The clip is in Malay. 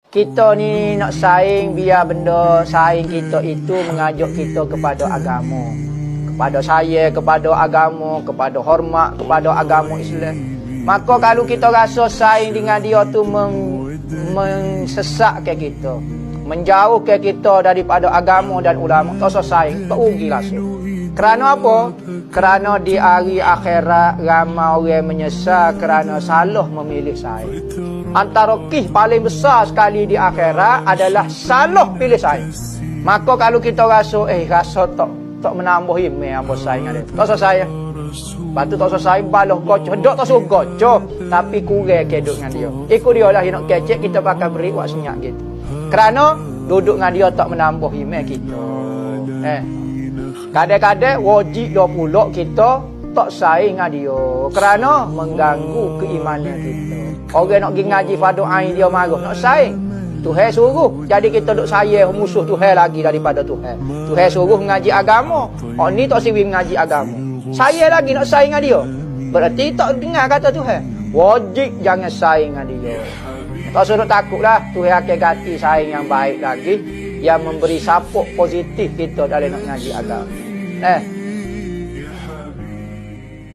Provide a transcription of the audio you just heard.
Kita ni nak saing biar benda saing kita itu mengajuk kita kepada agama. Kepada saya, kepada agama, kepada hormat, kepada agama Islam. Maka kalau kita rasa saing dengan dia tu mensesatkan kita, menjauhkan kita daripada agama dan ulama, tak usah saing, tak rugi langsung. Kerana apa? Kerana di hari akhirat ramai orang menyesal kerana salah memilih saing. Antara kisah paling besar sekali di akhirat adalah salah pilih saing. Maka kalau kita rasa tak menambah iman apa saing ada. Tak usah saing. Lepas tu tak usah saing balah kocok. Hendak tak suruh kocok, tapi kurang keduk dengan dia. Ikut dia lah, dia nak kecek, kita bakal beri wak senyap gitu. Kerana duduk dengan dia tak menambah iman kita. Kadang-kadang wajib dia pula kita tak saing dengan dia kerana mengganggu keimanan kita. Orang nak pergi ngaji fardu ain dia marah, nak saing. Tuhan suruh, jadi kita duk sayang musuh Tuhan lagi daripada Tuhan. Tuhan suruh mengaji agama, orang ni tak siwi mengaji agama. Saya lagi nak saing dengan dia. Berarti tak dengar kata Tuhan. Wajib jangan saing dengan dia. Tak suruh takutlah, Tuhan akan ganti saing yang baik lagi, yang memberi support positif kita dalam nak ngaji agama.